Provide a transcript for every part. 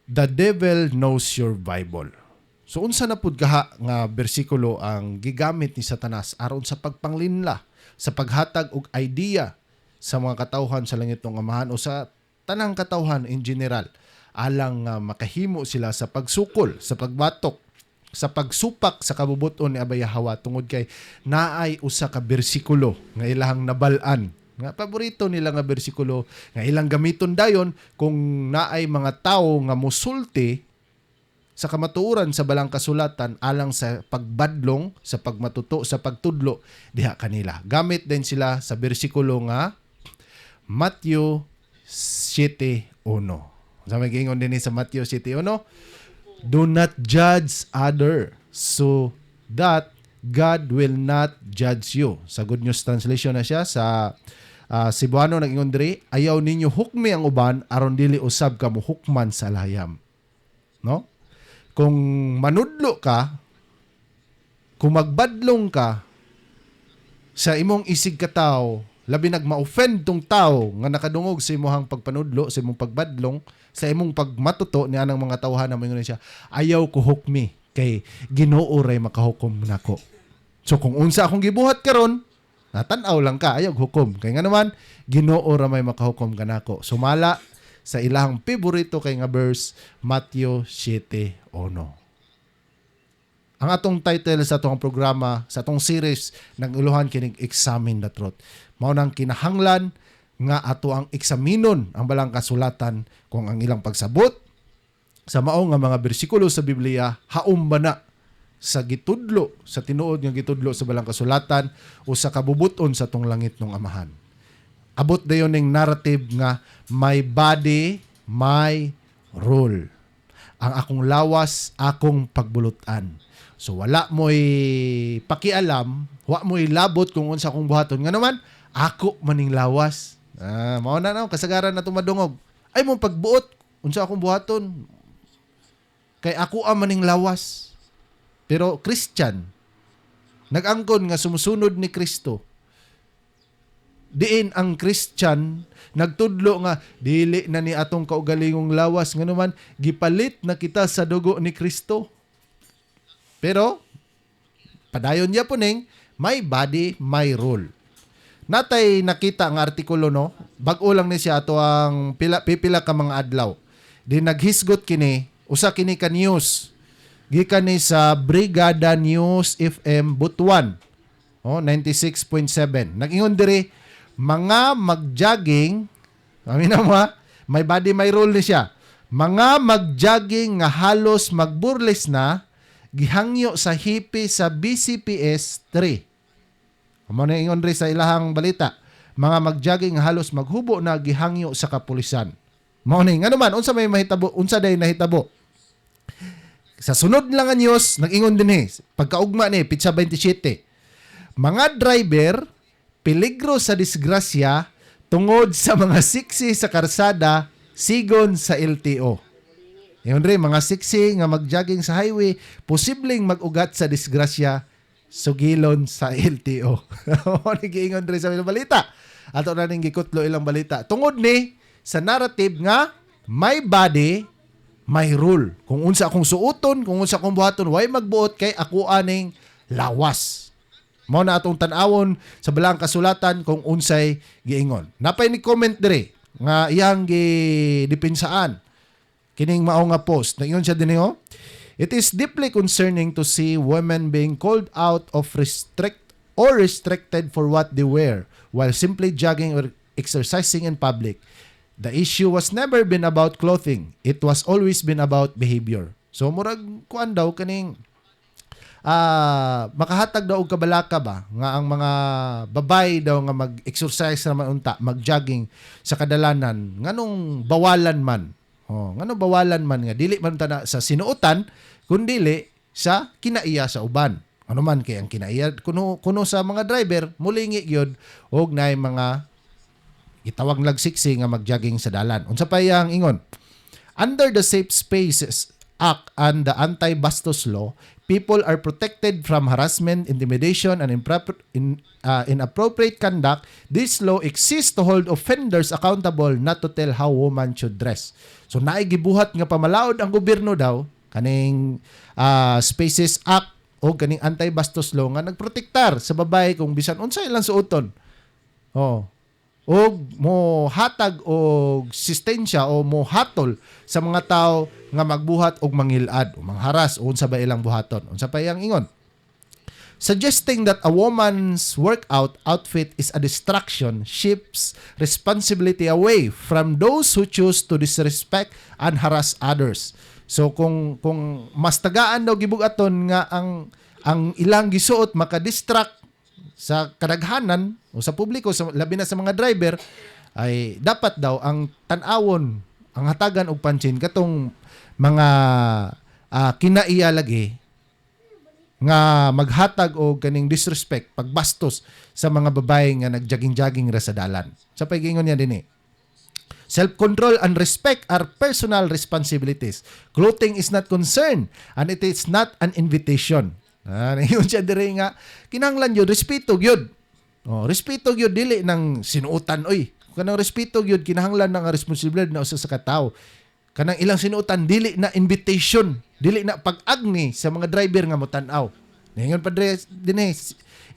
The devil knows your Bible. So unsa na pud gaha nga bersikulo ang gigamit ni Satanas aron sa pagpanglinla, sa paghatag og idea sa mga katawhan sa langit ng amahan o sa tanang katawhan in general alang makahimo sila sa pagsukol, sa pagbatok, sa pagsupak sa kabubuton ni Abay Hawa tungod kay naay usa ka bersikulo nga ilahang nabal-an nga paborito nila nga bersikulo nga ilang gamiton dayon kung naay mga tawo nga musulti sa kamatuoran sa balang kasulatan alang sa pagbadlong, sa pagmatuto, sa pagtudlo diha kanila. Gamit din sila sa bersikulo nga Matthew 7:1. Sa may gingon din sa Matthew 7:1, do not judge other so that God will not judge you. Sa Good News Translation na siya. Sa Cebuano nag-ingon diri, ayaw ninyo hukmi ang uban aron dili usab kamo hukman sa layam. No? Kung manudlo ka, kung magbadlong ka sa imong isig ka tao, labi nagma-offend tong tao nga nakadungog sa imong pagpanudlo, sa imong pagbadlong, sa imong pagmatuto ni anang mga tawhan na moingon siya, ayaw ko hukmi kay Ginoo ray makahukom nako. So kung unsa akong gibuhat karon, natanaw lang ka, ayaw hukom. Kay nga naman, Ginoo ra may makahukom kanako. Sumala sa ilahang paborito kay nga verse, Matthew 7:1. Ang atong title sa atong programa, sa atong series, nag-uluhan kining Examine the Truth. Mao nang kinahanglan nga ato ang eksaminon ang balang kasulatan kung ang ilang pagsabot sa mao nga mga bersikulo sa Biblia haum ba na sa gitudlo, sa tinuod nga gitudlo sa balang kasulatan o sa kabubuton sa tong langit ng amahan. Abot dayon ning narrative nga my body, my rule. Ang akong lawas, akong pagbulutan. So wala mo'y pakialam, wala mo'y labot kung unsa akong buhaton. Nga naman, ako maning lawas. Mao na na, kasagaran na tumadungog. Ay mong pagbuot, unsa akong buhaton. Kay ako maning lawas. Pero Christian, nag-angkon nga sumusunod ni Kristo. Diin ang Christian nagtudlo nga dili na ni atong kaugalingong lawas nganuman gipalit na kita sa dugo ni Kristo. Pero padayon niya puning my body, my rule. Natay nakita ang artikulo no, bag-o lang ni siya ato ang pipila ka mga adlaw. Di naghisgot kini, usa kini ka news. Gikan ni sa Brigada News FM Butuan. 96.7. Nag-ingon diri mga mag-jogging, may body, may rule ni siya. Mga mag-jogging nga halos magburles na, gihangyo sa hipi sa BCPS 3. Amo na ingon rin sa ilahang balita. Mga mag-jogging nga halos maghubo na, gihangyo sa kapulisan. Mao ni nga naman, unsa may mahitabo, unsa day nahitabo. Sa sunod lang ang news, nag-ingon din pagkaugma ni, Pitsa 27. Mga driver, peligro sa disgrasya tungod sa mga siksi sa karsada sigon sa LTO. Yun rin, mga siksi nga mag-jogging sa highway, posibleng mag-ugat sa disgrasya sugilon sa LTO. Nagiingon rin sa balita. Ato na rin gikutlo ilang balita. Tungod ni sa narrative nga, my body, my rule. Kung unsa akong suoton, kung unsa akong buhaton, way magbuot kay ako aning lawas. Mao na atong tan-awon sa balang kasulatan kung unsay giingon. Napay ni comment dire nga iyang gidepinsaan kining mao nga post. Naingon siya dinhi it is deeply concerning to see women being called out of restricted for what they wear while simply jogging or exercising in public. The issue was never been about clothing. It was always been about behavior. So murag kuan daw kaning makahatag daw og kabalaka ba nga ang mga babay daw nga mag-exercise naman unta, mag-jogging sa kadalanan nganong bawalan man. Nganong bawalan man nga dili man ta na sa sinuotan kundi sa kinaiya sa uban. Ano man kay ang kinaiya kuno sa mga driver mulingi gyud og naay mga gitawag lagsiksi nga mag-jogging sa dalan. Unsa pa yang ingon? Under the Safe Spaces Act and the Anti-Bastos Law, people are protected from harassment, intimidation, and inappropriate conduct. This law exists to hold offenders accountable, not to tell how woman should dress. So naigibuhat nga pamalaod ang gobyerno daw kaning Spaces Act o kaning anti-bastos law nga nagprotektar sa babae kung bisan unsa ilang suoton. Oh. O mo hatag og sistensya o mo hatol sa mga tao nga magbuhat og mangilad o mangharas o unsa ba ilang buhaton. Unsa pa iyang ingon? Suggesting that a woman's workout outfit is a distraction shifts responsibility away from those who choose to disrespect and harass others. So kung mas tagaan daw gibugaton nga ang ilang gisuot maka-distract sa kadaghanan o sa publiko, labi na sa mga driver, ay dapat daw ang tanawon, ang hatagan og pansin katong mga kinaiya lagi nga maghatag og kaning disrespect, pagbastos sa mga babae nga nagjogging-jogging ra sa dalan. Sa pag-ingon niya dinhi. Self-control and respect are personal responsibilities. Clothing is not concern and it is not an invitation. Yun siya dire nga kinahanglan yun respeto gyud. Respeto gyud dili nang sinuotan oy. Kanang respeto gyud kinahanglan nang responsibilidad na usa sa katawo. Kanang ilang sinuotan dili na invitation, dili na pag-agni sa mga driver nga motan-aw. Ingon pa dinhi,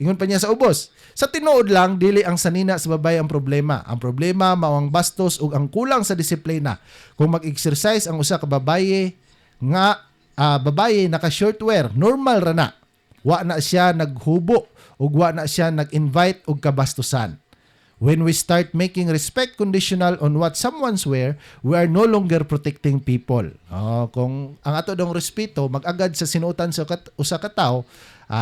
ingon pa niya sa ubos. Sa tinuod lang dili ang sanina sa babae ang problema. Ang problema mao ang bastos ug ang kulang sa disiplina. Kung mag-exercise ang usa ka babaye nga babaye naka shortwear, normal ra na. Wa na siya naghubo ug wa na siya nag-invite og kabastusan. When we start making respect conditional on what someone's wear, we are no longer protecting people. Kung ang ato dong respeto mag-agad sa sinuotan sa usa ka tawo,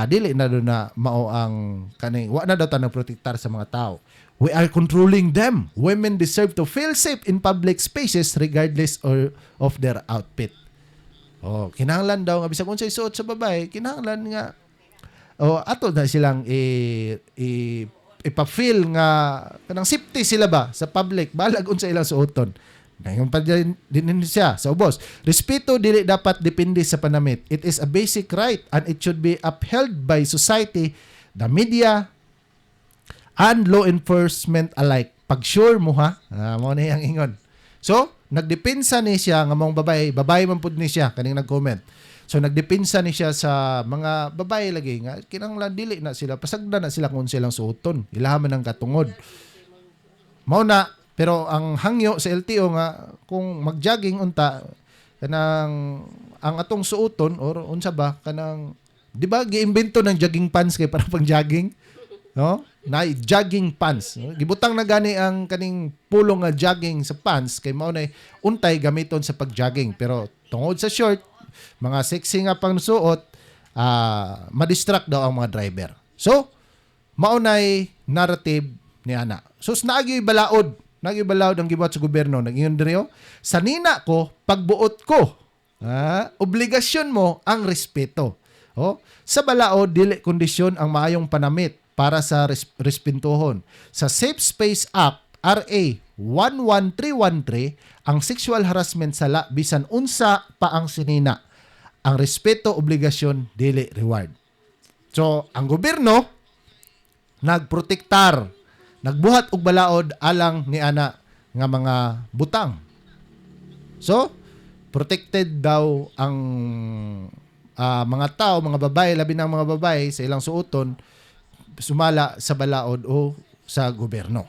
dili na do na mao ang kaning wa na daw ta nagprotektar sa mga tao. We are controlling them. Women deserve to feel safe in public spaces regardless of their outfit. Kinahanglan daw nga bisag unsay suot sa babae, kinahanglan nga ato na silang ipa-feel nga kanang safety sila ba sa public balag unsa ilang suoton. Ngayon pa din siya sa ubos. Respeto dili dapat depende sa panamit. It is a basic right and it should be upheld by society, the media, and law enforcement alike. Pag sure mo ha, mo na yang ingon. So, nagdepensa ni siya nga mong babae man pud ni siya kaning nag-comment. So nagdepensa ni siya sa mga babae lagi nga kinahanglan dili na sila pasagda na sila kung silang suoton. Ilahaman ang katungod. Mao na pero ang hangyo sa LTO nga kung mag-jogging unta kanang ang atong suoton or unsa ba kanang di ba giimbento ng jogging pants kay para pang jogging, no? Na jogging pants. Gibutang na gani ang kaning pulong nga jogging sa pants kay mao na untay gamiton sa pag-jogging pero tungod sa short mga sexy nga pang suot, ma-distract daw ang mga driver. So, maunay narrative ni ana. So, naagyoy balaod ang gibuhat sa gobyerno. Nag-ingon diriyo, sanina ko, pagbuot ko. Obligasyon mo ang respeto. Sa balaod, dili kondisyon ang maayong panamit para sa respentuhon. Sa Safe Space Act, RA 11313, ang sexual harassment sala bisan unsa pa ang sinina. Ang respeto, obligasyon, dili reward. So, ang gobyerno nagprotektar, nagbuhat og balaod alang ni ana nga mga butang. So, protected daw ang mga tao, mga babae, labi ng mga babae sa ilang suoton sumala sa balaod o sa gobyerno.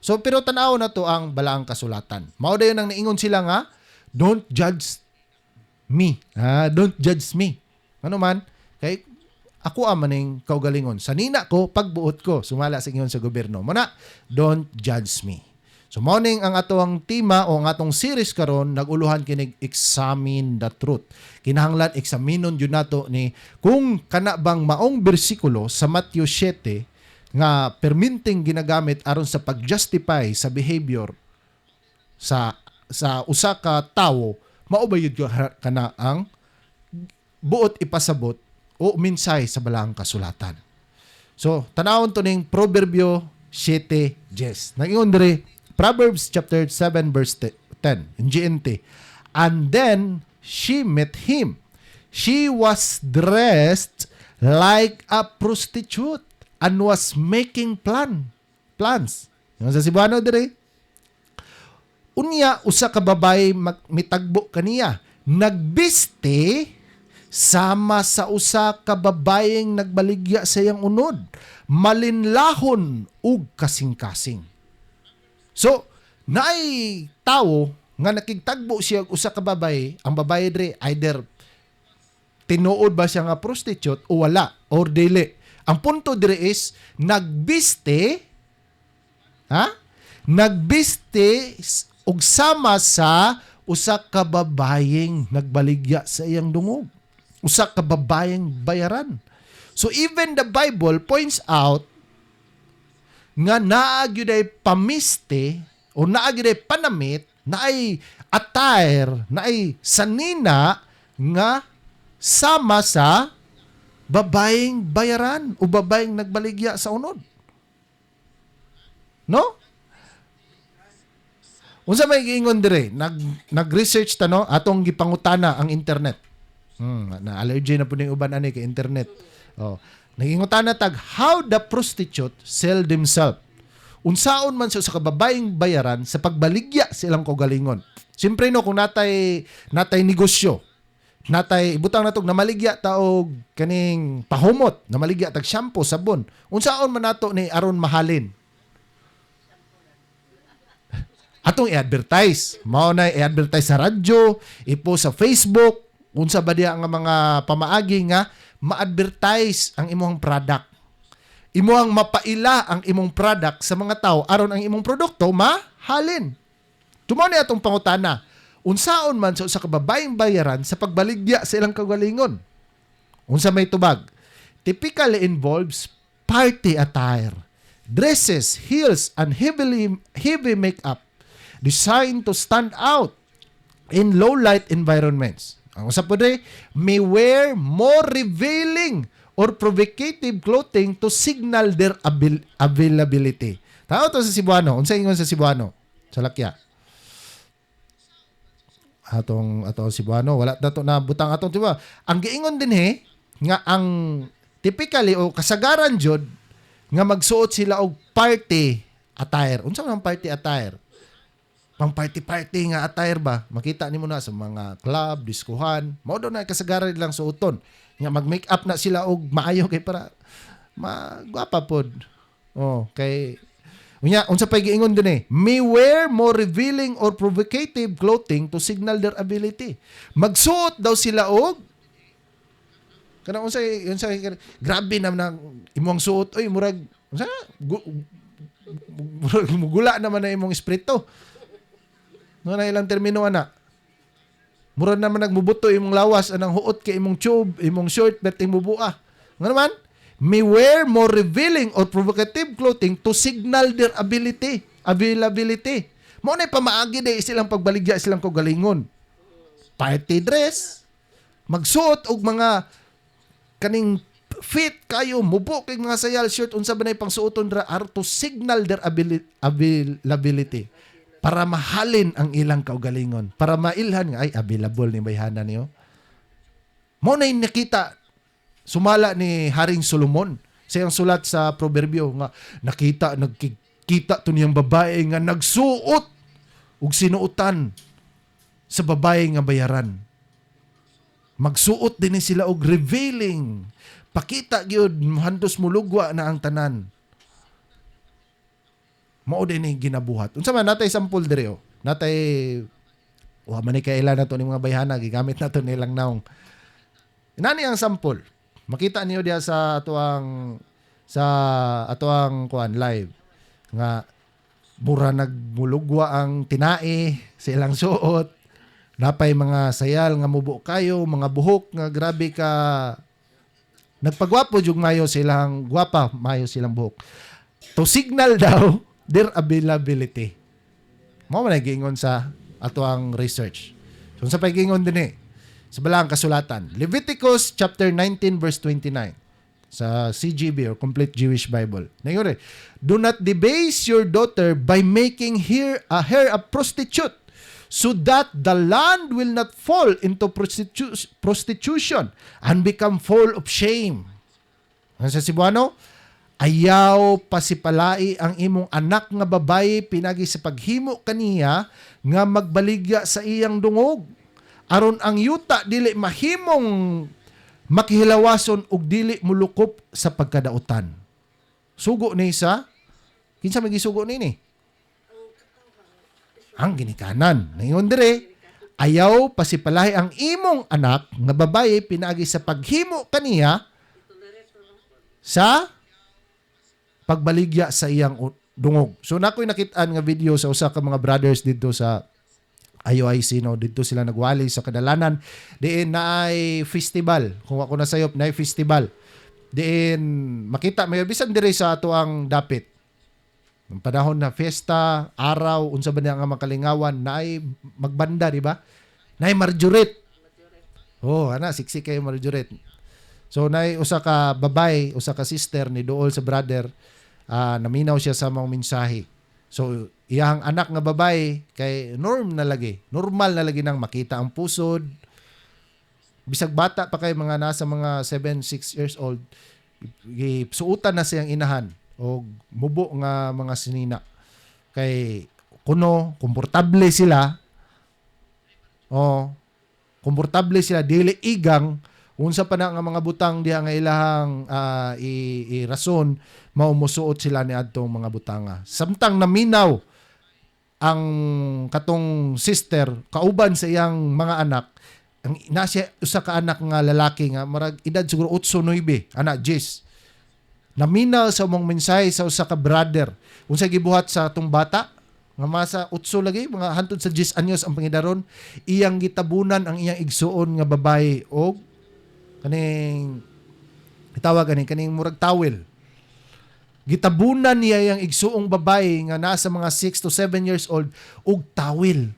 So, pero tanaw na to ang balaang kasulatan. Mao dayon ang naingon sila nga, don't judge me. Don't judge me. Ano man, kay ako maning kaugalingon. Sanina ko, pagbuot ko, sumala sa ingon sa gobyerno. Muna, don't judge me. So, morning ang atong tema o ang atong series karon naguluhan kinig examine the truth. Kinahanglan eksaminon yun nato ni kung kana bang maong bersikulo sa Matthew 7 nga perminting ginagamit aron sa pag-justify sa behavior sa usa ka tawo mao ba yun kana ang buot ipasabot o mensahe sa balaang kasulatan. So, tanawon to ning Proverbio 7:10. Nag-ingon diri Proverbs chapter 7 verse 10 in GNT. And then she met him. She was dressed like a prostitute and was making plans. Yung sa Cebuano dire. Unya, usa ka babae mitagbo kaniya. Nagbiste sama sa usa ka babaeng nagbaligya sa iyang unod. Malinlahon ug kasing-kasing. So, naay tawo nga nakigtagbo siya og usa ka babae, ang babae dire either tinuod ba siya nga prostitute o wala or dili. Ang punto dire is nagbiste og sama sa usa ka babaeng nagbaligya sa iyang dungog. Usa ka babaeng bayaran. So even the Bible points out nga naa gyud ay pamiste o naa gyud ay panamit, naay attire, naay sanina nga sama sa babaeng bayaran o babaeng nagbaligya sa unod. No? Unsa may giingon dire? Nag-research ta no atong gipangutana ang internet. Na allergy na pud ning uban ani kay internet. Oh, nagingutana tag how the prostitute sell themselves. Unsaon man sa kababaeng bayaran sa pagbaligya sa ilang kaugalingon. Siyempre no kung natay negosyo, natay ibutang natog na maligya ta og kaning pahumot, na maligya tag shampoo, sabon. Unsaon man nato ni aron mahalin? Atong i-advertise. Mao na i-advertise sa radyo, ipo sa Facebook, unsa ba diya nga mga pamaagi nga ma-advertise ang imong product. Imuhang mapaila ang imong product sa mga tao aron ang imong produkto mahalin. Tumaw ni atong pangutana. Unsaon man sa usa ka babaeng bayaran sa pagbaligya sa ilang kaugalingon? Unsa may tubag? Typically involves party attire, dresses, heels, and heavy makeup designed to stand out in low-light environments. Ang usap po rin, may wear more revealing or provocative clothing to signal their availability. Tao to sa Cebuano. Unsa ingon sa Cebuano? Sa Lakya. Atong Cebuano. Wala na to na butang atong diba? Ang giingon din nga ang typically o kasagaran jud nga magsuot sila og party attire. Unsa man ang party attire? Pang party nga attire ba? Makita nimo na sa mga club, diskuhan. Mao do na kasagaran nilang suoton. Nga mag-make up na sila og maayo kay para magwapa pod. Oh, kay unya unsa pay giingon din may wear more revealing or provocative clothing to signal their ability. Magsuot daw sila og kana unsay grabe na imong suot oy murag unsa mugula naman na imong espiritu. No na ilang termino ana. Mura naman nagmubuto imong lawas anang huot kay imong tube, imong short beting mubua. Nga naman, may wear more revealing or provocative clothing to signal their availability. Mao na pamaagi day silang pagbaligya silang kaugalingon. Party dress, magsuot og mga kaning fit kayo, mubo kay mga sayal shirt unsa ba nay pangsuoton ra to signal their availability. Para mahalin ang ilang kaugalingon. Para mailhan nga, ay, available ni bayhanan niyo. Mo na yung nakita, sumala ni Haring Solomon, sa iyang sulat sa Proverbio, nga nagkita to niyang babae nga nagsuot ug sinuotan sa babae nga bayaran. Magsuot din sila og revealing. Pakita gyud handos mulugwa na ang tanan. Mao din ni ginabuhat. Unsa man natay sample dire Natay wa man ni kaila na to ni mga bayhana gigamit na to nilang naong. Inani ang sample. Makita niyo diya sa atuang kuan live nga mura nagmulugwa ang tinai sa ilang suot. Napay mga sayal nga mubo kayo, mga buhok nga grabe ka nagpagwapo jug mayo silang gwapa, mayo silang buhok. To signal daw their availability. Mao man giingon sa ato ang research. So sa paggingon din sa balang kasulatan. Leviticus chapter 19 verse 29 sa CGB or Complete Jewish Bible. Ngayon do not debase your daughter by making her a prostitute so that the land will not fall into prostitution and become full of shame. Sa Cebuano, ayaw pasipalai ang imong anak nga babaye pinagi sa paghimo kaniya nga magbaligya sa iyang dungog. Aron ang yuta dili mahimong makihilawason ug dili mulukop sa pagkadautan. Sugo ni sa kinsa magisugo nini? Ang ginikanan. Ngayon dire, ayaw pasipalahi ang imong anak nga babaye pinaagi sa paghimo kaniya sa pagbaligya sa iyang dungog. So nakoy nakitaan nga video sa usa ka mga brothers dito sa IOIC, no, dito sila nagwali sa kadalanan. Diin na ay festival. Kung ako nasayop na ay festival. Diin makita may bisan dire sa ato ang dapit. Ang panahon na fiesta, araw, unsa ba nga makalingawan, na ay magbanda, di ba? Na ay marjoret. Oh, ana, siksik kayo marjoret. So, na ay usa ka babay, usa ka sister ni Dool sa brother, naminaw siya sa mga mensahe. So, iyang anak nga babay, kay normal na lagi nang makita ang pusod. Bisag bata pa kay mga nasa mga 7-6 years old, suutan na siyang inahan o mubo nga mga sinina. Kay kuno, komportable sila. Komportable sila, dili igang, unsa pa na nga mga butang diha nga ilahang i-rason, maumusuot sila ni adtong mga butanga. Samtang naminaw ang katong sister, kauban sa iyang mga anak, ang nasya usa ka anak nga lalaki nga marag edad siguro 8-9, anak Jess. Naminaw sa mong mensahe sa usa ka brother. Unsa gibuhat sa atong bata nga masa 8 lagi, mga hantod sa 10 anyos ang pangidaron, iyang gitabunan ang iyang igsuon nga babae og kaning itawag kaning murag towel. Gitabunan niya yung igsuong babae nga nasa mga 6 to 7 years old og towel.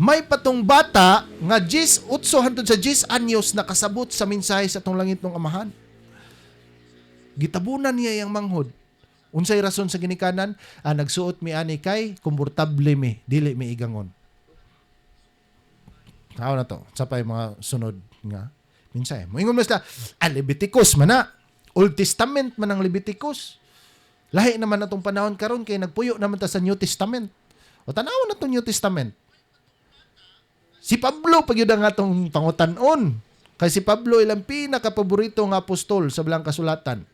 May patong bata nga 8 hantod sa 10 anyos nakasabot sa mensahe sa tong langit ng amahan. Gitabunan niya yung manghod. Unsay rason sa ginikanan? Nagsuot mi ani kay komportable mi, dili mi igangon. Tao na to. Sa pa yung mga sunod nga mensahe. Moingon mo sila, Leviticus man na. Old Testament man ang Leviticus. Lahi naman na itong panahon karon kay nagpuyo naman ta sa New Testament. O tanaw na itong New Testament. Si Pablo pag yun nga itong pangutanon. Kay si Pablo ilang pinakapaborito nga apostol sa bilang kasulatan.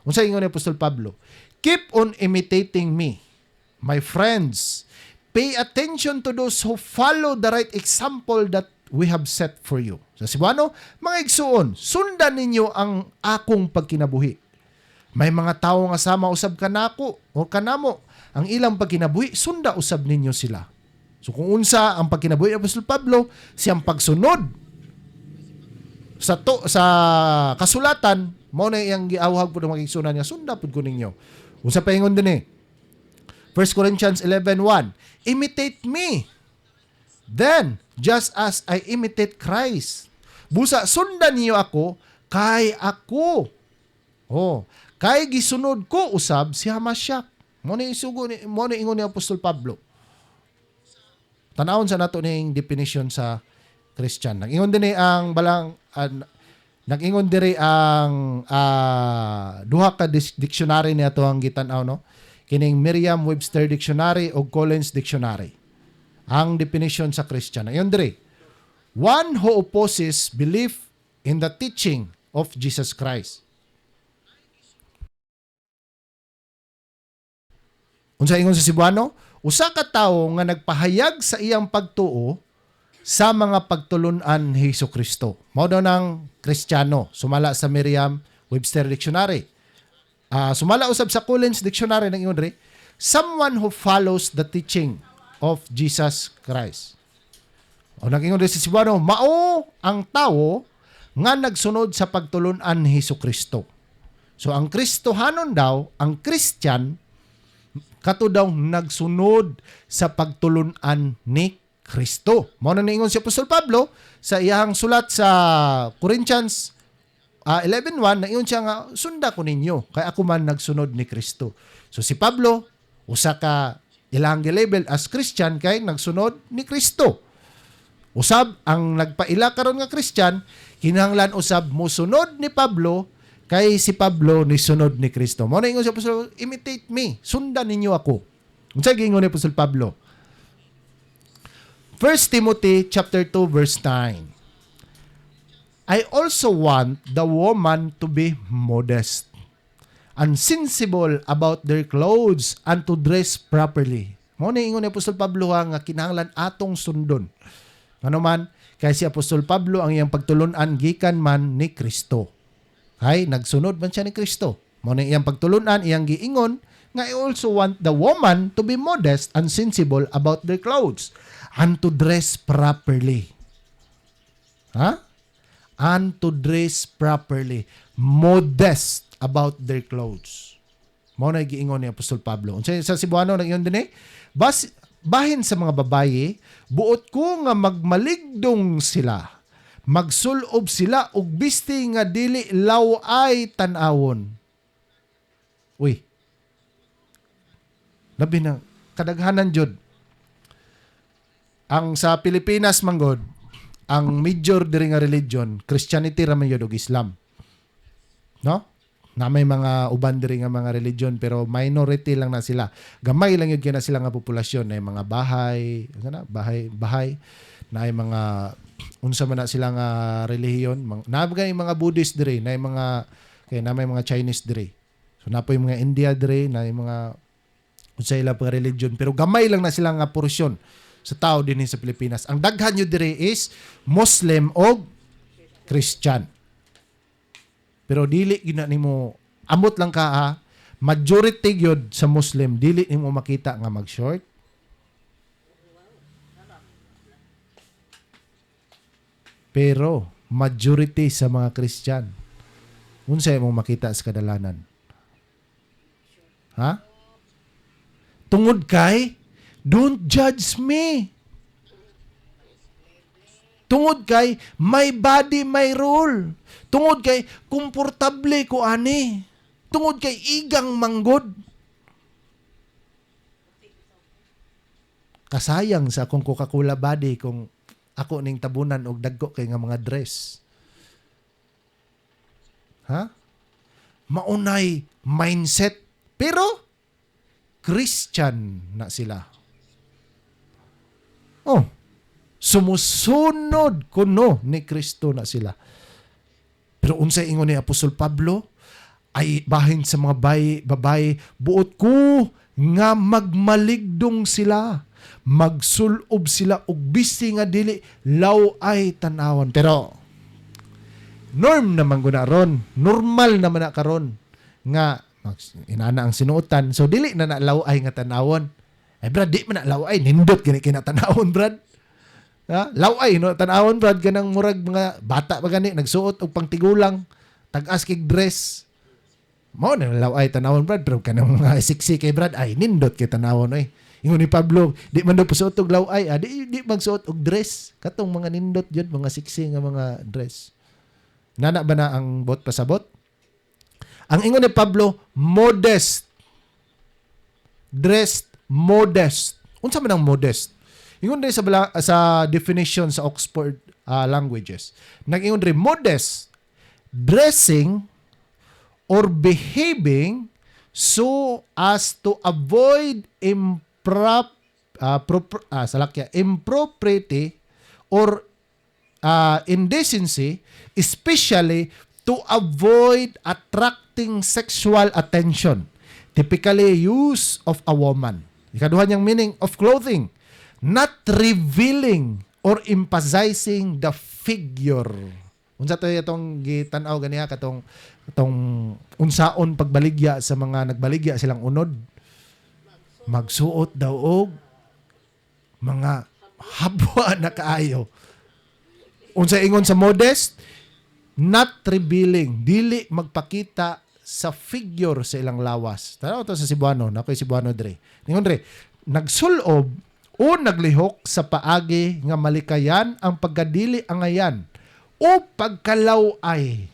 Unsa ingon ni Apostol Pablo? Keep on imitating me, my friends. Pay attention to those who follow the right example that we have set for you. Sa Cebuano, mga igsuon, sundan ninyo ang akong pagkinabuhi. May mga tao nga sama usab kanako o kanamo. Ang ilang pagkinabuhi, sunda usab ninyo sila. So kung unsa ang pagkinabuhi ni Apostol Pablo, siyang pagsunod sa kasulatan, mo na iyang giawhag po ng mga igsunan niya, sunda pud ko ninyo. Unsa pa ingon din 1 Corinthians 11:1, imitate me. Then, just as I imitate Christ. Busa, sundan niyo ako, kay ako. Kay gisunod ko usab si Hamasyak. Mo na ingon ni Apostol Pablo. Tanawon sa nato ning definition sa Christian. Nag-ingon din ang balang nag-ingon diri ang duha ka dictionary ni ato ang gitan-aw, no? Kining Merriam-Webster Dictionary o Collins Dictionary. Ang definition sa Christian. Ayon diri, one who opposes belief in the teaching of Jesus Christ. Unsa ingon sa Cebuano? Usa ka tawo nga nagpahayag sa iyang pagtuo sa mga pagtulunan ni Hesukristo. Mao daw ng Kristiyano, sumala sa Merriam-Webster Dictionary. Sumala usab sa Collins Dictionary ng ingon diri, someone who follows the teaching of Jesus Christ. O nag-ingon diri sa Cebuano, mao ang tawo nga nagsunod sa pagtulunan ni Hesukristo. So ang Kristohanon daw, ang Christian, kato daw nagsunod sa pagtulunan ni Kristo. Mao na niingon si Apostol Pablo sa iyang sulat sa Corinthians 11:1, na iyon siya nga, sunda ko ninyo, kay ako man nagsunod ni Kristo. So si Pablo, usa ka Ilang gilabel as Christian kay nagsunod ni Kristo. Usab ang nagpaila karon nga Christian, kinahanglan usab mosunod ni Pablo kay si Pablo ni sunod ni Kristo. Mao na ingon sa apostol, imitate me, sundan ninyo ako. Unsa giingon ni apostol Pablo? 1 Timothy chapter 2 verse 9. I also want the woman to be modest, unsensible about their clothes, and to dress properly. Mao na ingon ni apostol Pablo nga kinahanglan atong sundon. Ano man, kay si apostol Pablo ang iyang pagtulunan gikan man ni Kristo. Ay, nagsunod man siya ni Kristo. Mao na iyang pagtulunan, iyang giingon nga I also want the woman to be modest and sensible about their clothes and to dress properly. Ha? And to dress properly. Modest about their clothes. Mao na giingon ni apostol Pablo. Unsa sa Cebuano nag-ingon dinhi? Bahin sa mga babaye, buot ko nga magmaligdong sila. Magsulob sila og bisti nga dili laway tan-awon. Uy. Labi na kadaghanan jud. Ang sa Pilipinas manggod, ang major diri nga religion, Christianity ra man yun og Islam. No? Na may mga uban diri nga mga religion pero minority lang na sila. Gamay lang yun kina sila nga populasyon, na mga bahay, bahay na ay mga unsa man na sila nga relihiyon, na mga Buddhist diri, na may mga Chinese diri. So na po yung mga India diri, na yung mga unsa ila pa religion, pero gamay lang na sila nga porsyon sa tao din sa Pilipinas. Ang daghan nyo dire is Muslim o Christian. Pero dili gina nimo, amot lang ka ha, majority gyud sa Muslim dili nimo makita nga mag-short. Pero majority sa mga Christian, unsay mo makita sa kadalanan? Ha? Tungod kay don't judge me. Tungod kay my body, my rule. Tungod kay komportable ko ani. Tungod kay igang manggod. Kasayang sa akong Coca-Cola body kung ako ning tabunan og dagko kay nga mga dress. Ha? Maunay mindset pero Christian na sila. Oh, sumusunod kuno ni Kristo na sila. Pero unsay ingon ni apostol Pablo, ay bahin sa mga babae, buot ko nga magmaligdong sila, magsulob sila og bisti nga dili laway tan-awon. Pero norm naman guna ron, normal naman na karon nga inana ang sinuotan, so dili na laway nga tan-awon. Ay brad, di man na laway, nindot gani kinatanawon brad. Ha? Laway no tan-awon brad kanang murag mga bata pa gani nagsuot og pangtigulang, tag-as kig dress. Mao na laway tan-awon brad, pero kanang mga siksi kay brad ay nindot kay tan-awon oy. Ingon ni Pablo, di man daw pasuot og laway, di magsuot og dress. Katong mga nindot jud, mga siksi nga mga dress. Nana ba na ang bot pasabot? Ang ingon ni Pablo, modest. Dressed modest. Unsa man ang modest? Ingon din sa definition sa Oxford languages. Nag-ingon rin modest, dressing or behaving so as to avoid impropriety or indecency, especially to avoid attracting sexual attention, typically use of a woman. Ikaduha niyang meaning of clothing, not revealing or emphasizing the figure. Unsa to itong gitan-aw ganiha katong unsaon pagbaligya sa mga nagbaligya silang unod. Magsuot daw og mga habwa na kaayo. Unsa ingon sa modest? Not revealing, dili magpakita sa figure sa ilang lawas. Tanaw to sa Cebuano, nakoy Cebuano dre. Ningon dre, nagsulob o naglihok sa paagi nga malikayan ang pagkadili angayan o pagkalaway.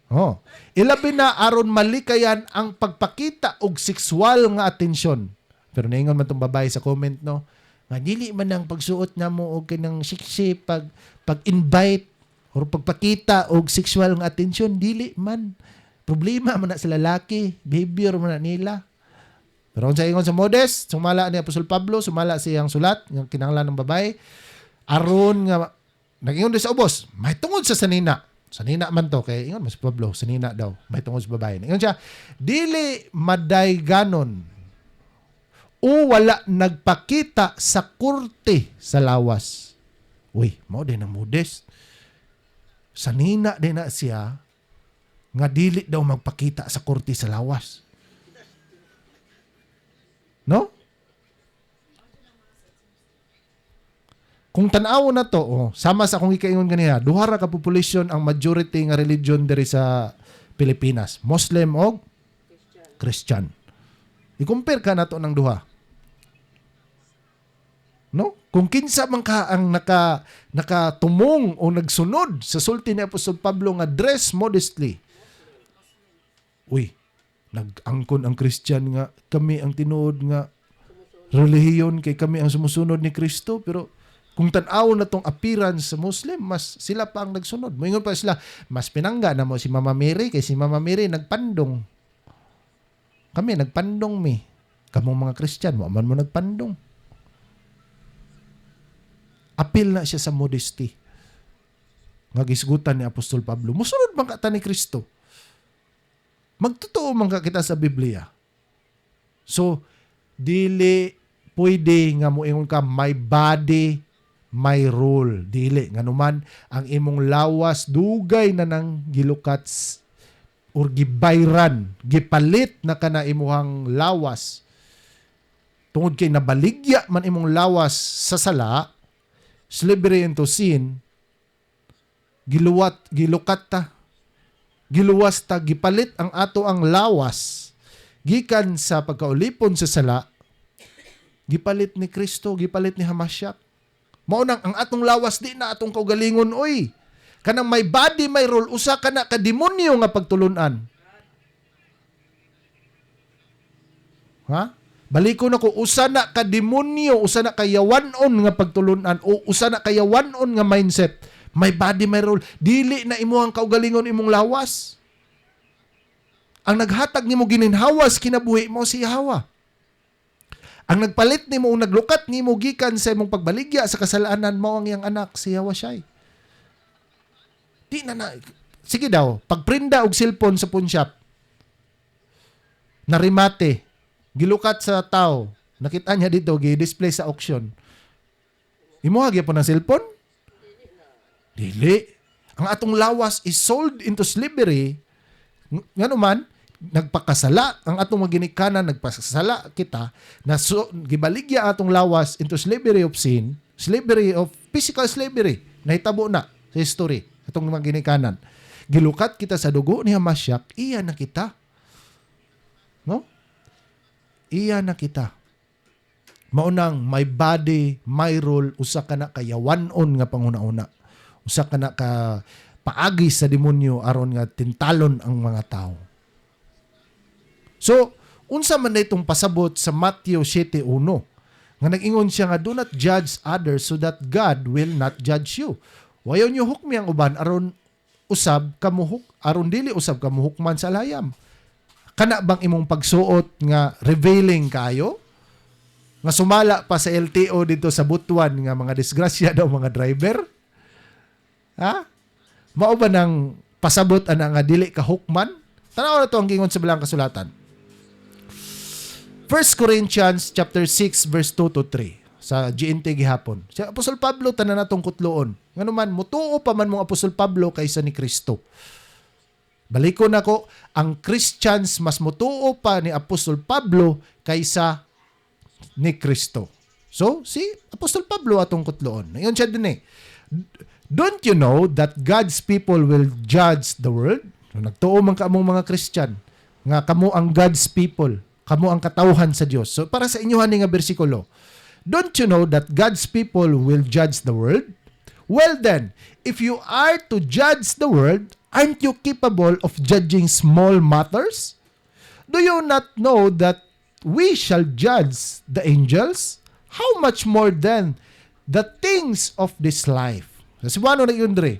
Oh, ilabi na aron malikayan ang pagpakita og sexual nga atensyon. Pero naingon man tong babae sa comment, no? Nga dili man ang pagsuot na mo og kanang siksi pag-invite or pagpakita og sexual nga atensyon, dili man. Problema man na sa lalaki, behavior man na nila. Pero kung sa ingon sa Modest, sumala ni Apostol Pablo, sumala siyang sulat, yung kinahanglan ng babae, aron nga, nag-ingon din sa ubos, may tungod sa sanina. Sanina man to, kaya ingon mas Pablo, sanina daw, may tungod sa babae. Ingon siya, dili maday ganon, o wala nagpakita sa kurte sa lawas. Uy, mo din ang Modest. Sanina din na siya, nga dili daw magpakita sa kurte sa lawas. No? Kung tanaw na to, sama sa akong ikaingon ganiya, duha ra ka population ang majority nga religion diri sa Pilipinas, Muslim o Christian. I-compare ka nato ng duha. No? Kung kinsa man ka ang nakatumong o nagsunod sa sulti ni Apostol Pablo nga dress modestly. Uy, nag-angkon ang Christian nga kami ang tinuod nga relihiyon kay kami ang sumusunod ni Kristo, pero kung tanaw na tong appearance sa Muslim, mas sila pa ang nagsunod. Moingon pa sila, mas pinangga na mo si Mama Mary kay si Mama Mary nagpandong. Kami nagpandong mi. Kamong mga Christian, mo man mo nagpandong. Apil na siya sa modesty. Nga gisgutan ni Apostol Pablo. Musunod man ka ta ni Kristo. Magtotoo man ka kita sa Biblia. So, dili pwede nga moingon ka my body, my rule. Dili nga naman ang imong lawas dugay na nang gilukat or gibayran, gipalit na kana imuhang lawas. Tungod kay nabaligya man imong lawas sa sala, slavery into sin, gilukat ta, giluwas ta, gipalit ang ato ang lawas, gikan sa pagkaulipon sa sala, gipalit ni Kristo, gipalit ni Hamasyak. Maunang ang atong lawas di na atong kaugalingon, oy. Kanang may body, may role, usa ka na ka-demonyo nga pagtulunan. Ha? Baliko na ko, usa na ka-demonyo, usa na kayawanon nga pagtulunan, o usa na kayawanon nga mindset. May body, may role. Dili na imo ang kaugalingon imong lawas. Ang naghatag nimo gininhawas, kinabuhi mo si Hawa. Ang nagpalit nimo, naglukat nimo gikan sa imong pagbaligya sa kasalanan mo ang iyang anak, si Hawa siya'y. Di na na. Sige daw, pagprinda og cellphone sa pawn shop, narimate, gilukat sa tao, nakita niya dito, gi-display sa auction. Imuhagi po ng cellphone? Dili. Ang atong lawas is sold into slavery. Nga naman, nagpakasala. Ang atong maginikanan, nagpakasala kita, na gibaligya atong lawas into slavery of sin, slavery of physical slavery. Nahitabo na sa history. Atong maginikanan. Gilukat kita sa dugo ni Hamasyak, iya na kita. No? Iya na kita. Maunang, my body, my role, usa ka na kayawanon nga panguna-una. Usa ka na ka paagi sa demonyo aron nga tintalon ang mga tao. So, unsa man na itong pasabot sa Matthew 7:1 nga nag-ingon siya nga, do not judge others so that God will not judge you. Wayo nyo hukmi ang uban aron usab kamuhuk, aron dili usab kamuhukman sa layam. Kana bang imong pagsuot nga revealing kayo? Nga sumala pa sa LTO dito sa Butuan nga mga disgrasya daw mga driver? Ha? Mao ba nang pasabot ana nga dili ka hukman? Tanaw na to ang gingon sa bilang kasulatan. 1 Corinthians chapter 6 verse 2 to 3 sa GNT gihapon. Si Apostol Pablo tanan natong kutloon. Nganuman mutuo pa man mong Apostol Pablo kaysa ni Kristo. Baliko na ko, ang Christians mas mutuo pa ni Apostol Pablo kaysa ni Kristo. So, si Apostol Pablo atong kutloon. Ngayon siya din eh. Don't you know that God's people will judge the world? Nagtuo man ka among mga Christian nga kamo ang God's people, kamo ang katawhan sa Dios. So para sa inyo nga bersikulo, don't you know that God's people will judge the world? Well then, if you are to judge the world, aren't you capable of judging small matters? Do you not know that we shall judge the angels, how much more then the things of this life. Sa Cebuano na yun, Dre.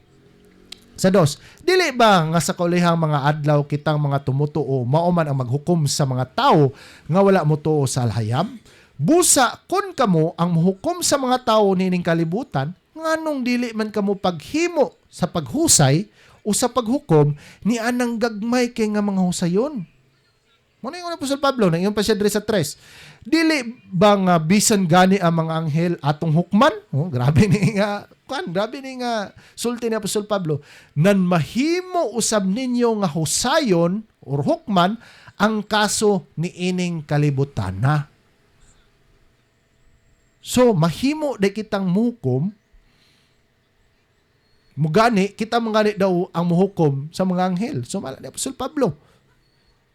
Sa dos, dili ba nga sa kaulihang mga adlaw kitang mga tumutuo mauman ang maghukom sa mga tao nga wala mo tuo sa alhayam? Busa kun kamo ang muhukom sa mga tao nining kalibutan, nganong dili man kamo paghimo sa paghusay o sa paghukom ni anang gagmay kay nga mga husayon? Muna yung Apostol Pablo, na yung pa siya dre sa 3. Dili ba nga bisan gani ang mga anghel atong hukman? Oh, grabe ni nga sulti ni Apostol Pablo. Nan mahimo usab ninyo nga husayon or hukman ang kaso ni ining kalibutan na. So, mahimo de kitang mukom, mugani, kita mangani daw ang muhukom sa mga anghel. So, mala ni Apostol Pablo.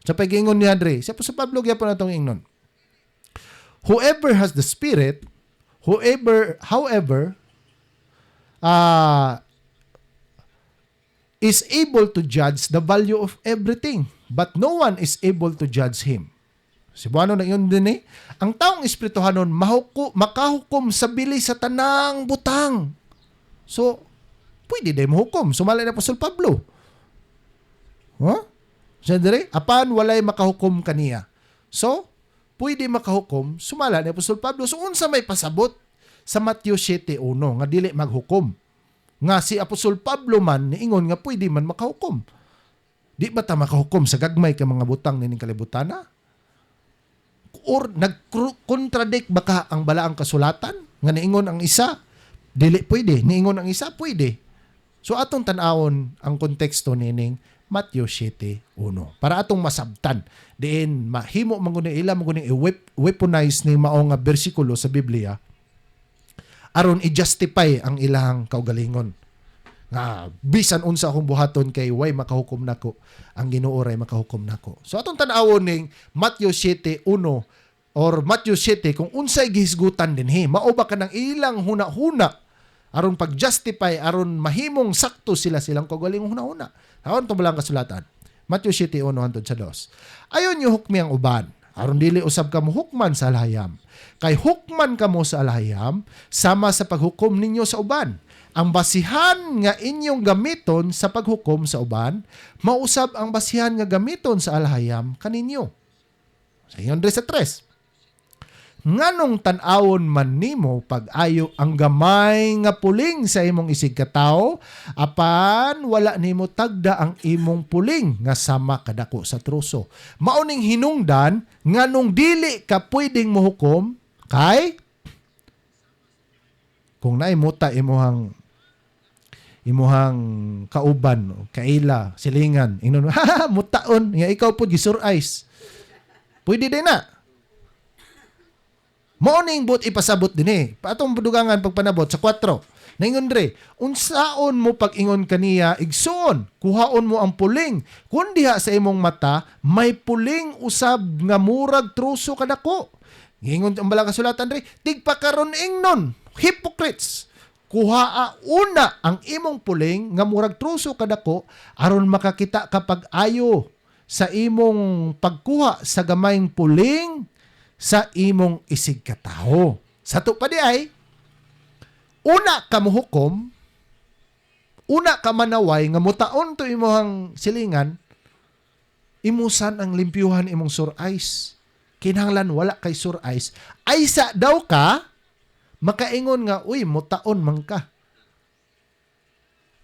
Sa pag-ingon ni Andre, si Apostol Pablo gyapon natong ingnon. Whoever has the Spirit, however, is able to judge the value of everything, but no one is able to judge him. Cebuano na yun din eh. Ang taong espirituhanon makahukom sa bili sa tanang butang. So, pwede din mahukom. Sumala na Apostol Pablo. Huh? Siyempre, apan walay makahukom kaniya. So, pwede makahukom, sumala ni Apostol Pablo. So, unsa may pasabot sa Matthew 7:1 nga dili maghukom. Nga si Apostol Pablo man, niingon nga pwede man makahukom. Di ba ta makahukom sa gagmay ka mga butang nining kalibutana? Or nag-contradict baka ang balaang kasulatan? Nga niingon ang isa, dili pwede. Niingon ang isa, pwede. So, atong tanawon ang konteksto nining Matthew 7:1. Para atong masabtan. Diin, mahimo mangunin ila, mangunin i-weaponize ni maong nga bersikulo sa Biblia aron i-justify ang ilang kaugalingon. Nga, bisan unsa akong buhaton kay way makahukom nako, ang Ginoo ray makahukom nako. So atong tan-awon ning Matthew 7:1 or Matthew 7 kung unsay gihisgutan dinhi, mao ba kanang ilang huna-huna aron pag-justify aron mahimong sakto silang kaugalingong huna-huna. Aron to lang kasulatan. Matthew 7:1 hangtod sa 2. Ayon niyo hukmi ang uban, aron dili usab kamo hukman sa alhayam. Kay hukman kamo sa alhayam sama sa paghukom ninyo sa uban. Ang basihan nga inyong gamiton sa paghukom sa uban, mausab ang basihan nga gamiton sa alhayam kaninyo. Sa ingon sa 3. Nganong tan-awon man nimo pag-ayo ang gamay nga puling sa imong isig katao, apan wala nimo tagda ang imong puling nga sama kadako sa truso. Mauning hinungdan nganong dili ka pwedeng mohukom kay kung naimuta imuhang kauban, kaila, silingan, ingnon, mutaon, nga ikaw po gisurais. Pwede din na. Morning but ipasabot din eh. Patong budugangan pagpanabot sa 4. Naingon dre, unsaon mo pag-ingon kaniya igsoon, kuhaon mo ang puling. Kun diha sa imong mata, may puling usab nga murag truso kadako. Ngingon ang balang kasulatan dre, tigpakaron ingnon, hypocrites. Kuhaa una ang imong puling nga murag truso kadako aron makakita kapag ayo sa imong pagkuha sa gamayng puling sa imong isig katao. Sa to pa di ay, una ka muhukom, una ka manaway, nga mutaon to imong silingan, imusan ang limpyuhan imong sur-eyes. Kinahanglan wala kay sur-eyes. Ay sa daw ka, makaingon nga, uy, mutaon man ka.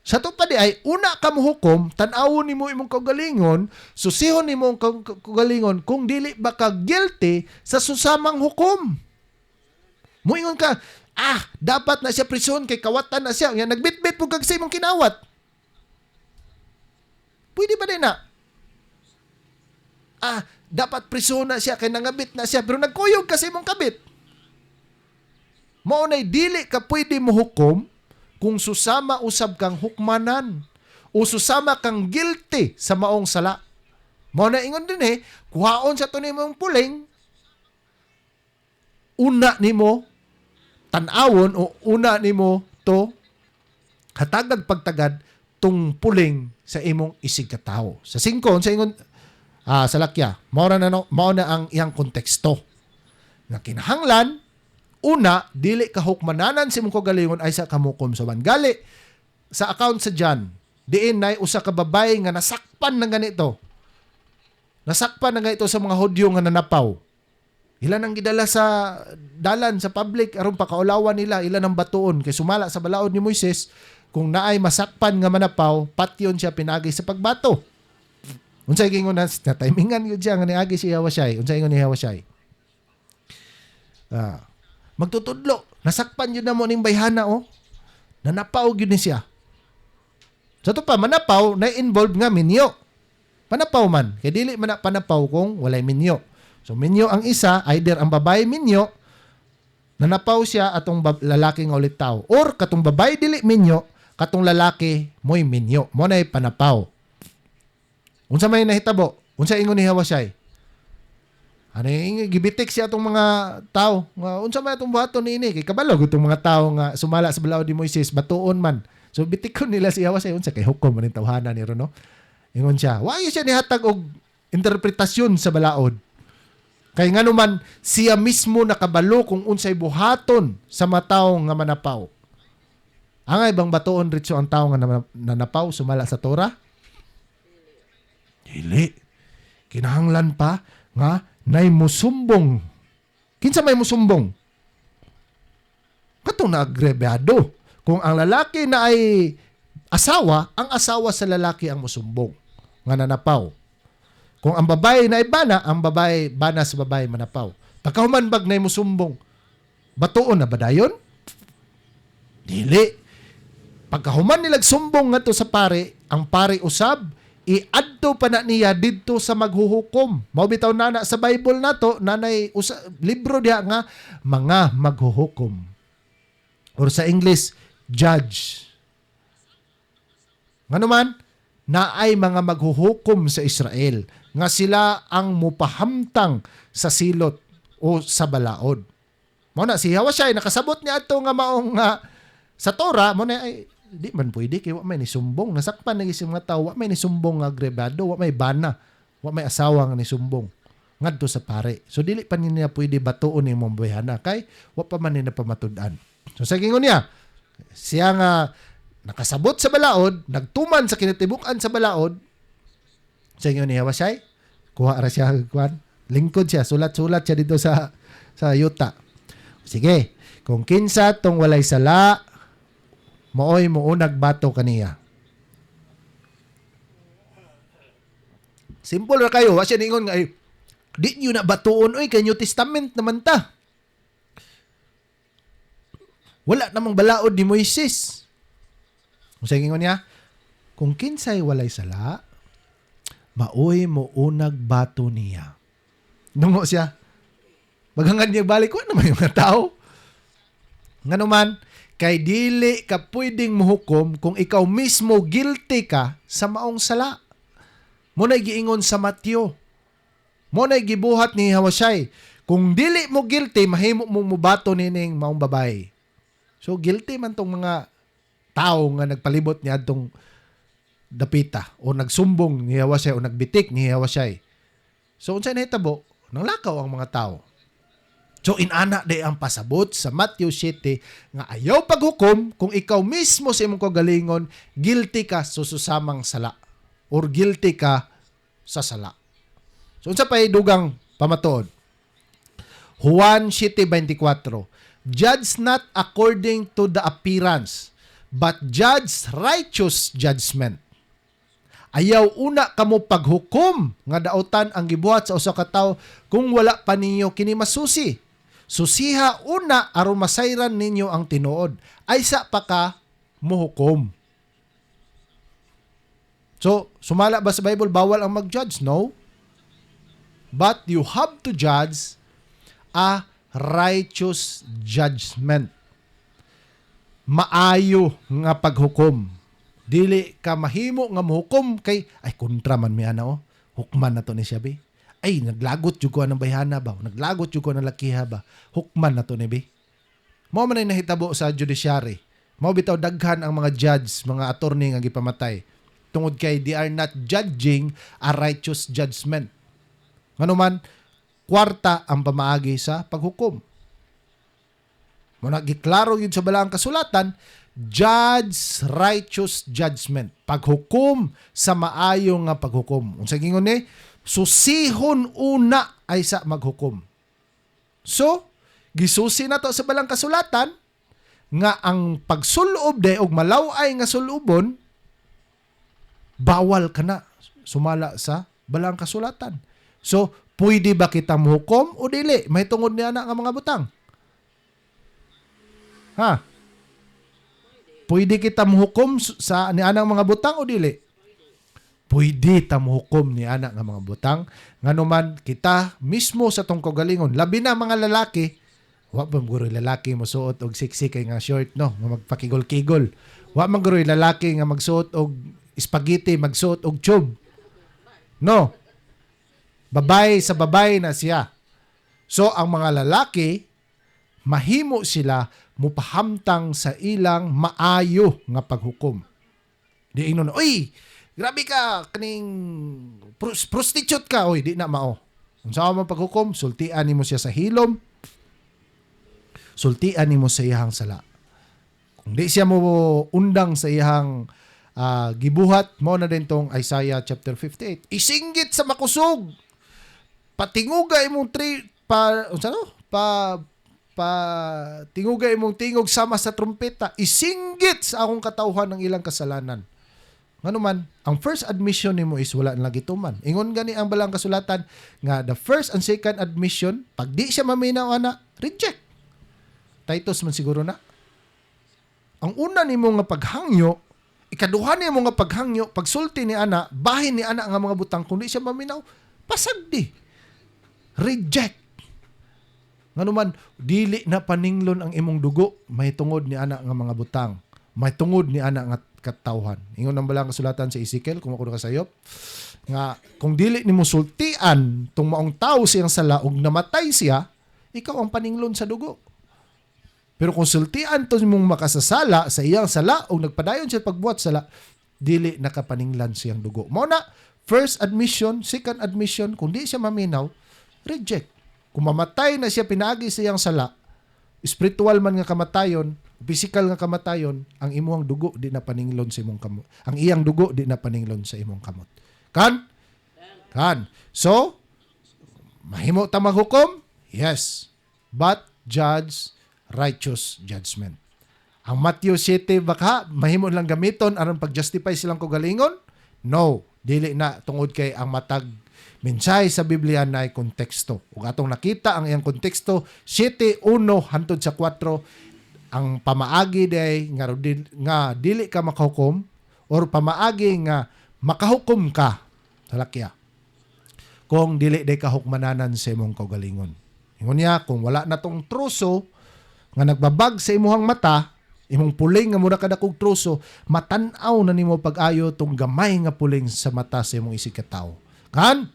Sa to pa di ay, una ka muhukom, tan-awon nimo imong kaugalingon, susihon nimo ang kaugalingon kung dili ba ka guilty sa susamang hukom. Muingon ka, dapat na siya prison kay kawatan na siya. Yan, nagbitbit po kag sa imong kinawat. Pwede ba din na? Dapat prison na siya kay nangabit na siya pero nagkuyog ka sa imong kabit. Maunay dili ka pwede mohukom kung susama usab kang hukmanan o susama kang guilty sa maong sala. Mao na ingon din kuhaon sa to nimong puling, una nimo tan-awon o una nimo to hatagag pagtagad tung puling sa imong isig katao. Sa 5 sa ingon salakya. Mao na ang iyang konteksto. Nga kinahanglan, una, dili ka hukmananan si mong kagalingon ay sa kamukom suban. Gali, sa account sa John, diin na usa ka babae nga nasakpan ng ganito. Nasakpan na ganito sa mga Hudyo nga nanapaw. Ilan ang gidala sa dalan, sa public, aron pakaulawan nila, ilan ang batuon. Kay sumala sa balaod ni Moises, kung naay masakpan nga manapaw, patyon siya pinagi sa pagbato. Unsay gingon na timingan yun siya, nga niagi si Hawashay. Unsay gingon ni Hawashay? Magtutudlo. Nasakpan yun na mo ning bayhana, oh. Nanapaw yun ni siya. So ito pa, manapaw, na-involve nga minyo. Panapaw man. Kaya dili man na panapaw kung walay minyo. So minyo ang isa, either ang babae minyo, nanapaw siya atong lalaki nga ulit tao. Or katong babae dili minyo, katong lalaki mo'y minyo. Mo na'y panapaw. Unsa may nahitabo? Unsa ingon ni Hawashay? Ano yung gibitik siya atong mga tao? Unsa may atong buhaton niini? Kay kabalog itong mga tao nga sumala sa balaod ni Moises, batuon man. So bitikon nila si Hawashay. Unsa kay hukom man yung tawhanan ni no? Ingon siya. Why siya nihatag og interpretasyon sa balaod? Kay nga naman, siya mismo nakabalo kung unsay buhaton sa mataw nga manapaw. Angay bang batuon ritso ang tao nga nanapaw sumala sa Torah? Dili. Kinahanglan pa nga nay musumbong. Kinsa may musumbong? Katong naagrebyado. Kung ang lalaki na ay asawa, ang asawa sa lalaki ang musumbong nga nanapaw. Kung ang babae na ay bana, ang babae bana sa babae manapaw. Pagkahuman bag na musumbong, batuon na ba dayon? Dili. Pagkahuman nilag sumbong nga to sa pare, ang pare usab, iadto pa na niya didto sa maghuhukom. Mao bitaw nana sa Bible nato, nanay libro diha nga mga maghuhukom. Or sa English, judge. Nga naman, naay mga maghuhukom sa Israel nga sila ang mupahamtang sa silot o sa balaod. Mao na si Hawashay nakasabot niya ato nga maong sa Torah mo na ay di man pwede kay wa may nisumbong, nasakpan na isang mga tao, wa may nisumbong nga agrebado, wa may bana, wa may asawa nga nisumbong ngadto sa pare. So dili pa niya pwede batuon imong bayhana kay wa pa man niya pamatud-an. So sa gingon niya, siya nga nakasabot sa balaod, nagtuman sa kinatibuk-an sa balaod, sa gingon ni Hawashay, kuha ra siya kuan, lingkod siya, sulat-sulat siya dito sa yuta. Sige, kung kinsa tong walay sala, mooy muunag bato kaniya. Simple ra kayo, wa siya ningon nga di nyo na batuon oy kay New Testament naman ta. Wala namang balaod ni Moises. Kung sa gingon niya, kung kinsay walay sala, maoy muunag bato niya. Nungo siya. Maghangad niya balik ko naman yung mga tao. Nga naman, kay dili ka pwedeng muhukom kung ikaw mismo guilty ka sa maong sala. Muna'y giingon sa Mateo. Muna'y gibuhat ni Hawashay. Kung dili mo guilty, mahimo mo mubato nining maong babae. So guilty man tong mga tao nga nagpalibot niya adtong dapita o nagsumbong ni Hawashay o nagbitik ni Hawashay. So unsay nahitabo? Nanglakaw ang mga tao. So inana day ang pasabot sa Matthew 7 nga ayaw paghukom kung ikaw mismo sa imong kagalingon guilty ka sa susamang sala or guilty ka sa sala. So unsa pay dugang pamatuod? Juan 7:24. Judge not according to the appearance, but judge righteous judgment. Ayaw una kamo paghukom nga daotan ang gibuhat sa usa ka tawo kung wala pa ninyo kini masusi. Susiha una aron masayran ninyo ang tinuod. Ay sa pa ka muhukom. So, sumala ba sa Bible bawal ang mag-judge? No. But you have to judge a righteous judgment. Maayo nga paghukom. Dili ka mahimo nga muhukom kay ay kontra man mi ana hukman na to ni siya be. Ay naglagot jud ko ang bayhana ba, naglagot jud ko ang lakiha ba, hukman na to ni be. Mao man ay nahitabo sa judiciary. Mao bitaw daghan ang mga judge, mga attorney nga gipamatay tungod kay they are not judging a righteous judgment. Nganuman, kwarta ang pamaagi sa paghukom. Muna giklaro yun sa balang kasulatan, judge righteous judgment. Paghukom sa maayo nga paghukom. Unsa gingon ni? Susihon una ay sa maghukom. So, gisusi na to sa balang kasulatan nga ang pagsulob de og malaway nga sulubon, bawal ka na sumala sa balang kasulatan. So, pwede ba kita muhukom o dili? May tungod niya na nga mga butang. Ha? Pwede kita muhukom sa ni anang mga butang o dili? Pwede ta muhukom ni anak nga mga butang. Nganuman kita mismo sa tong kagalingon, labi na mga lalaki, wa pa guro lalaki mosuot og siksik nga short no, nga magpakigol-kigol. Wa man guro lalaki nga magsuot og spaghetti, magsuot og tube. No. Babay sa babay na siya. So ang mga lalaki mahimo sila mupahamtang sa ilang maayo nga paghukom. Di ingnon, oy, grabe ka kaning prostitute ka, oy, di na mao. Unsa man paghukom, sultian nimo siya sa hilom. Sultian nimo sa iyang sala. Kung di siya mo undang sa iyang gibuhat, mo na din tong Isaiah chapter 58. Isinggit sa makusog. Patinguga imong tinguga imong tingog sama sa trumpeta. Isinggit sa akong katawhan ng ilang kasalanan. Nganuman, ang first admission nimo is wala na gituman. Ingon gani ang balang kasulatan nga the first and second admission, pag di siya maminaw ana, reject. Titus man siguro na. Ang una nimo nga paghangyo, ikaduha nimo nga paghangyo, pagsulti ni ana, bahin ni ana nga mga butang, kung di siya maminaw, pasagdi. Reject. Nganuman, dili na paninglon ang imong dugo, may tungod ni ana nga mga butang. May tungod ni ana nga katawhan. Ingon ang balang kasulatan sa Ezekiel, kung ako nakasayop, nga kung dili nimo sultian tong maong tao siyang sala ug namatay siya, ikaw ang paninglon sa dugo. Pero kung sultian to mong makasasala sa iyang sala o nagpadayon siya pagbuhat sala, dili nakapaninglan siyang dugo. Mao na, first admission, second admission, kung di siya maminaw, reject. Kung mamatay na siya pinaagi sa iyang sala, spiritual man nga kamatayon, physical nga kamatayon, ang imong dugo di na paninglon sa imong kamot. Ang iyang dugo di na paninglon sa imong kamot. Kan? Kan. So, mahimo ta maghukom? Yes. But judge righteous judgment. Ang Matthew 7 baka mahimo lang gamiton aron pag-justify silang kagalingon? No, dili na tungod kay ang matag mensahe sa Biblia na ay konteksto. Ug atong nakita ang iyang konteksto 7:1 hangtod sa 4 ang pamaagi day nga dili ka makahukom or pamaagi nga makahukom ka talakya kung dili day kahukmananan sa imong kagalingon. Ingon niya kung wala na tong truso nga nagbabag sa imuhang mata, imong puling nga mura kada kog truso, matan-aw na nimo pag-ayo tong gamay nga puling sa mata sa imong isig ka tawo. Kan?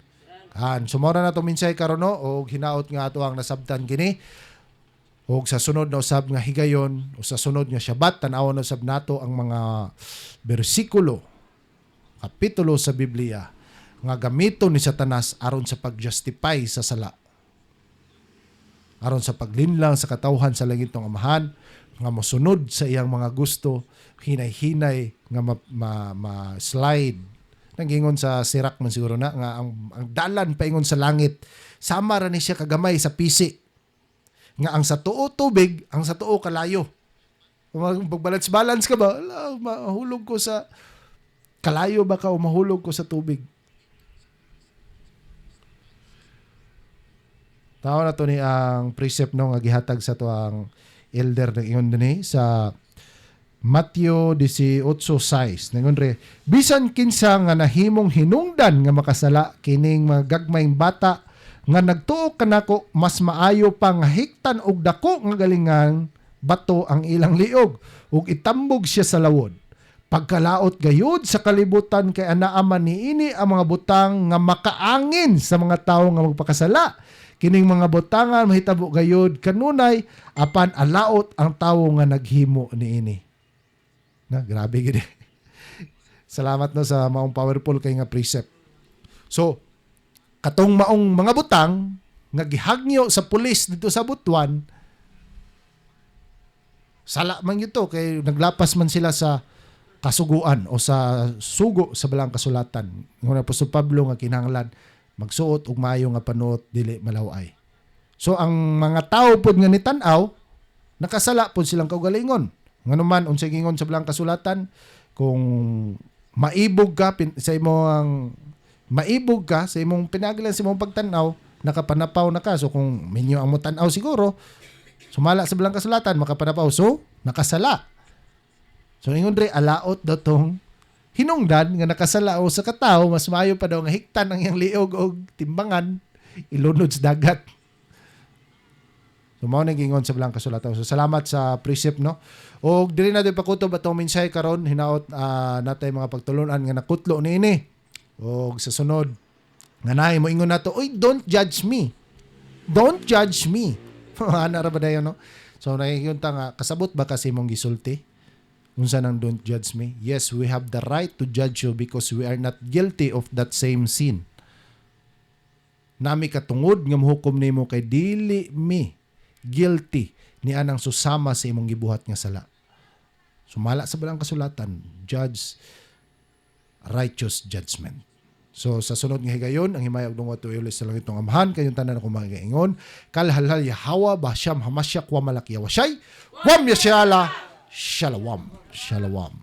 Kan. Sumora na to minsay karon no og hinaot nga ato ang nasabtan kini. Og sa sunod na usab nga higayon o sa sunod nga Shabbat tan-awon usab nato ang mga bersikulo, kapitulo sa Biblia nga gamiton ni Satanas aron sa pag-justify sa sala. Aron sa paglinlang sa katawhan sa langit ng Amahan, nga mosunod sa iyang mga gusto, hinay-hinay nga ma-slide. Nangingon sa sirak man siguro na, nga ang dalan paingon sa langit, sama ra ni siya kagamay sa pisi. Nga ang sa tuo tubig, ang sa tuo kalayo. Kung pagbalance-balance ka ba, mahulog ko sa kalayo ba ka o mahulog ko sa tubig. Tao na to ni ang precept no nga gihatag sa to ang elder ng ingon dinhi sa Matthew 18:6. Ningon re, bisan kinsa nga nahimong hinungdan nga makasala kining mga gagmayng bata nga nagtuo kanako, mas maayo pa nga hiktan og dako nga galingan bato ang ilang liog ug itambog siya sa lawod. Pagkalaot gayud sa kalibutan kay anaaman niini ang mga butang nga makaangin sa mga tawo nga magpakasala. Kining mga butangan mahitabo gayud kanunay apan alaot ang tawo nga naghimo niini. Na grabe gid. Salamat no sa maong powerful kay nga precept. So, katong maong mga butang nga gihagyo sa pulis dito sa Butuan, sala man yun to, kay naglapas man sila sa kasuguan o sa sugo sa balang kasulatan. Ngunit Apostol Pablo nga kinahanglan magsuot og maayo nga panuot dili malaway. So ang mga tao pod nga nitan-aw nakasala pod silang kaugalingon. Nganuman unsay gingon sa balang kasulatan, kung maibog ka sa imong pinaglan sa imong pagtan-aw, nakapanapaw na ka. So kung minyo ang mutan-aw siguro, sumala sa balang kasulatan makapanapaw, so nakasala. So ingon dre alaot daw tong hinungdan nga nakasala o sa katao, mas maayo pa daw nga hiktan ang iyang liog og timbangan ilunod sa dagat. So mao nang gingon sa balang kasulatan. So salamat sa precept, no. Og dili natin pakutob atong mensahe karon, hinaot natay mga pagtulunan nga nakutlo niini. Og sa sunod nga naay mo ingon nato, oy, don't judge me. Don't judge me. Ana ra ba dayon, no? So naingon ta nga kasabot ba kasi mong gisulti? Unsa nang don't judge me? Yes, we have the right to judge you because we are not guilty of that same sin. Nami katungod nga mohukom nimo kay dili mi guilty ni anang susama sa imong gibuhat nga sala. Sumala sa balang kasulatan, judge righteous judgment. So sa sunod nga higayon, ang himayag ng wato ulis sa langit ng amahan, kayong tanan ako magaingon, kalhalhal yahawa, basyam hamasyak, wa malakyawa siyay, wam yasyala, shalawam, shalawam.